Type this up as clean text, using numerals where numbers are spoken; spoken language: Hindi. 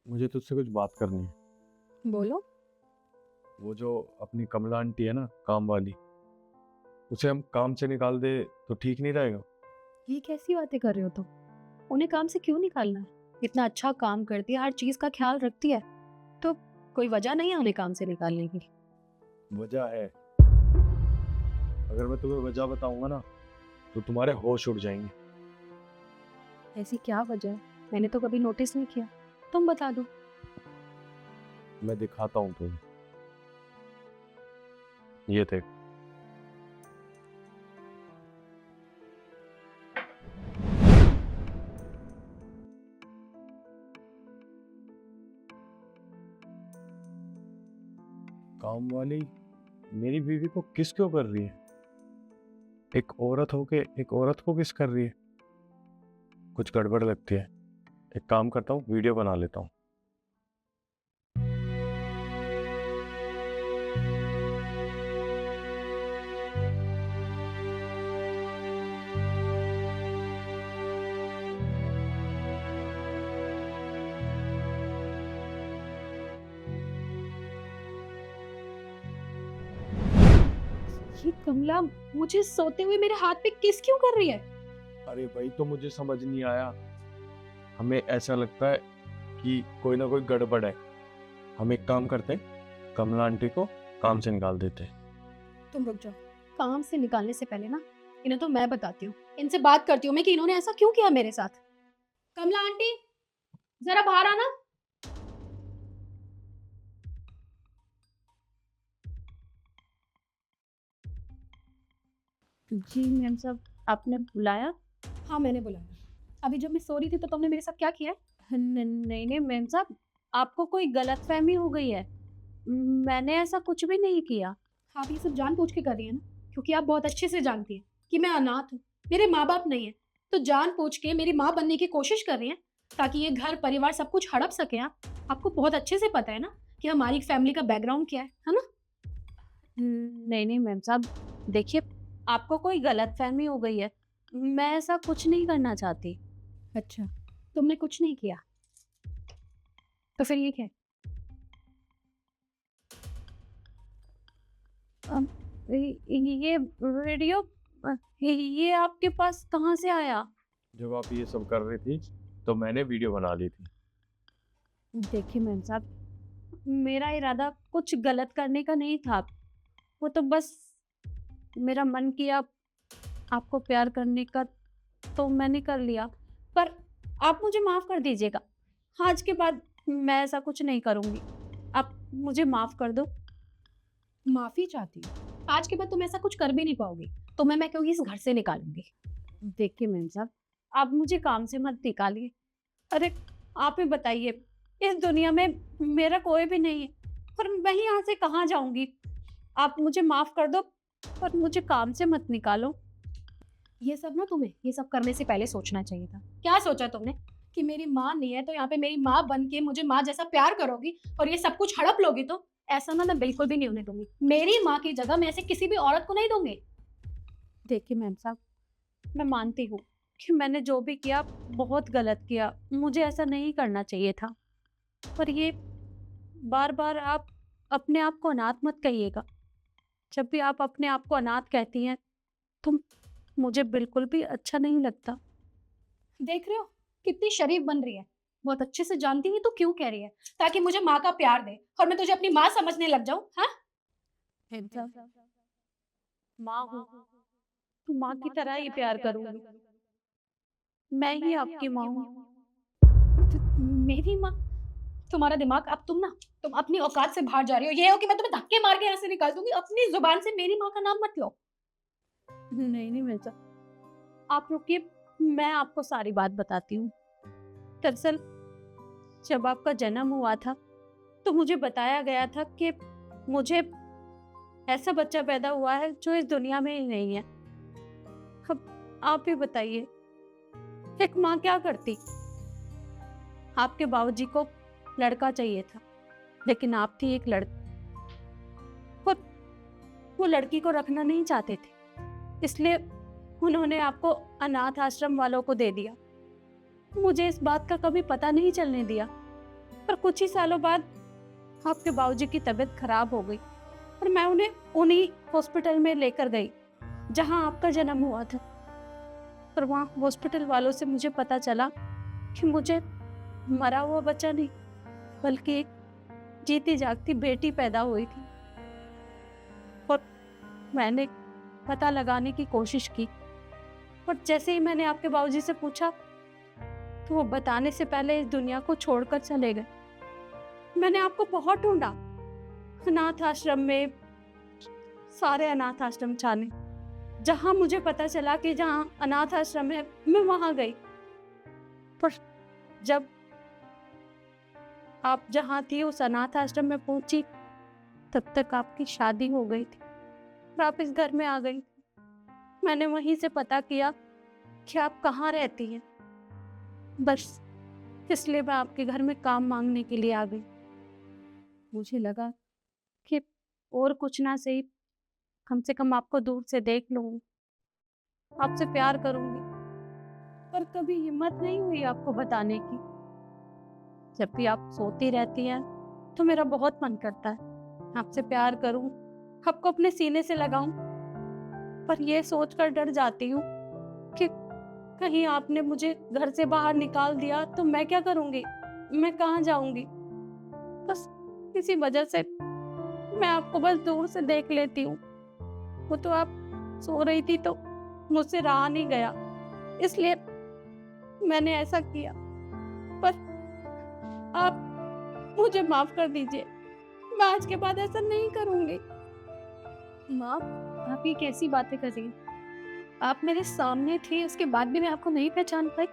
मुझे तुझसे कुछ बात करनी है। बोलो। वो जो अपनी कमला आंटी है ना, काम वाली, उसे हम काम से निकाल दे तो ठीक नहीं रहेगा? ये कैसी बातें कर रहे हो तुम? उन्हें काम से क्यों निकालना है? इतना अच्छा काम करती है, हर चीज का ख्याल रखती है, तो कोई वजह नहीं है उन्हें काम से निकालने की। वजह है। अगर मैं तुम्हें वजह बताऊंगा ना तो तुम्हारे होश उड़ जाएंगे। ऐसी क्या वजह है? मैंने तो कभी नोटिस नहीं किया, तुम बता दो। मैं दिखाता हूँ तुम्हें। ये देख। काम वाली मेरी बीवी को किस क्यों कर रही है? एक औरत होके एक औरत को किस कर रही है? कुछ गड़बड़ लगती है। एक काम करता हूँ, वीडियो बना लेता हूँ। ये कमला मुझे सोते हुए मेरे हाथ पे किस क्यों कर रही है? अरे भाई, तो मुझे समझ नहीं आया। हमें ऐसा लगता है कि कोई ना कोई गड़बड़ है। हम एक काम करते हैं, कमला आंटी को काम से निकाल देते हैं। तुम रुक जाओ। काम से निकालने से पहले ना इन्हें तो मैं बताती हूँ, इनसे बात करती हूँ मैं कि इन्होंने ऐसा क्यों किया मेरे साथ। कमला आंटी, जरा बाहर आना। जी मैम साहब, आपने बुलाया? हाँ मैंने बुलाया। अभी जब मैं सो रही थी तो तुमने मेरे साथ क्या किया है? नहीं नहीं मैम साहब, आपको कोई गलतफहमी हो गई है। मैंने ऐसा कुछ भी नहीं किया। आप ये सब जानबूझ के कर रही है ना, क्योंकि आप बहुत अच्छे से जानती हैं कि मैं अनाथ हूँ, मेरे माँ बाप नहीं है, तो जानबूझ के मेरी माँ बनने की कोशिश कर रही हैं ताकि ये घर परिवार सब कुछ हड़प सके आप। आपको बहुत अच्छे से पता है ना कि हमारी फैमिली का बैकग्राउंड क्या है ना? नहीं नहीं मैम साहब, देखिए आपको कोई गलतफहमी हो गई है। मैं ऐसा कुछ नहीं करना चाहती। अच्छा, तुमने कुछ नहीं किया तो फिर ये क्या है? अम, ये रेडियो, ये आपके पास कहाँ से आया? जब आप ये सब कर रही थी तो मैंने वीडियो बना ली थी। देखिए मैम साहब, मेरा इरादा कुछ गलत करने का नहीं था। वो तो बस मेरा मन किया आपको प्यार करने का, तो मैंने कर लिया। पर आप मुझे माफ़ कर दीजिएगा। आज के बाद मैं ऐसा कुछ नहीं करूँगी। आप मुझे माफ़ कर दो। माफ़ी चाहती हूँ? आज के बाद तुम ऐसा कुछ कर भी नहीं पाओगी। तुम्हें मैं क्योंकि इस घर से निकालूँगी। देखिए मैम साहब, आप मुझे काम से मत निकालिए। अरे, आप ही बताइए, इस दुनिया में मेरा कोई भी नहीं है, पर मैं यहाँ से कहाँ जाऊँगी? आप मुझे माफ़ कर दो, पर मुझे काम से मत निकालो। ये सब ना तुम्हें ये सब करने से पहले सोचना चाहिए था। क्या सोचा तुमने कि मेरी माँ नहीं है तो यहाँ पे मेरी माँ बन के मुझे माँ जैसा प्यार करोगी और ये सब कुछ हड़प लोगी? तो ऐसा ना मैं बिल्कुल भी नहीं होने दूंगी। मेरी माँ की जगह मैं ऐसे किसी भी औरत को नहीं दूंगी। देखिए मैम साहब, मैं मानती हूँ कि मैंने जो भी किया बहुत गलत किया, मुझे ऐसा नहीं करना चाहिए था। पर ये बार बार आप अपने आप को अनाथ मत कहिएगा। जब भी आप अपने आप को अनाथ कहती हैं तो मुझे बिल्कुल भी अच्छा नहीं लगता। देख रहे हो कितनी शरीफ बन रही है। बहुत अच्छे से जानती नहीं तो क्यों कह रही है ताकि मुझे माँ का प्यार दे और मैं तुझे अपनी माँ समझने लग जाऊं? हाँ, माँ हूँ तो माँ की तरह ही प्यार करूंगी। मैं ही आपकी माँ हूँ। मेरी माँ? तुम्हारा दिमाग, अब तुम अपनी औकात से बाहर जा रही हो। ये हो कि मैं तुम्हें धक्के मार के यहाँ से निकाल दूंगी। अपनी जुबान से मेरी माँ का नाम मत लो। नहीं नहीं मिर्जा, आप रुकिए, मैं आपको सारी बात बताती हूँ। दरअसल जब आपका जन्म हुआ था तो मुझे बताया गया था कि मुझे ऐसा बच्चा पैदा हुआ है जो इस दुनिया में ही नहीं है। अब आप ही बताइए, एक माँ क्या करती? आपके बाबूजी को लड़का चाहिए था, लेकिन आप थी एक लड़की, वो लड़की को रखना नहीं चाहते थे, इसलिए उन्होंने आपको अनाथ आश्रम वालों को दे दिया। मुझे इस बात का कभी पता नहीं चलने दिया। पर कुछ ही सालों बाद आपके बाबूजी की तबीयत खराब हो गई और मैं उन्हें उन्हीं हॉस्पिटल में लेकर गई जहां आपका जन्म हुआ था। पर वहाँ हॉस्पिटल वालों से मुझे पता चला कि मुझे मरा हुआ बच्चा नहीं बल्कि एक जीती जागती बेटी पैदा हुई थी। और मैंने पता लगाने की कोशिश की, पर जैसे ही मैंने आपके बाबूजी से पूछा तो वो बताने से पहले इस दुनिया को छोड़कर चले गए। मैंने आपको बहुत ढूंढा, अनाथ आश्रम में, सारे अनाथ आश्रम छाने, जहां मुझे पता चला कि जहां अनाथ आश्रम है मैं वहां गई। पर जब आप जहां थी उस अनाथ आश्रम में पहुंची तब तक आपकी शादी हो गई थी और आप इस घर में आ गई। मैंने वहीं से पता किया कि आप कहाँ रहती हैं, बस इसलिए मैं आपके घर में काम मांगने के लिए आ गई। मुझे लगा कि और कुछ ना सही, कम से कम आपको दूर से देख लूंगी, आपसे प्यार करूंगी। पर कभी हिम्मत नहीं हुई आपको बताने की। जब भी आप सोती रहती हैं तो मेरा बहुत मन करता है आपसे प्यार करूं, आपको अपने सीने से लगाऊं। पर यह सोचकर डर जाती हूँ कि कहीं आपने मुझे घर से बाहर निकाल दिया तो मैं क्या करूंगी, मैं कहाँ जाऊंगी। बस इसी वजह से मैं आपको बस दूर से देख लेती हूँ। वो तो आप सो रही थी तो मुझसे रहा नहीं गया, इसलिए मैंने ऐसा किया। पर आप मुझे माफ कर दीजिए, मैं आज के बाद ऐसा नहीं करूंगी। माँ, आप ये कैसी बातें कर रही हैं? आप मेरे सामने थे, उसके बाद भी मैं आपको नहीं पहचान पाई।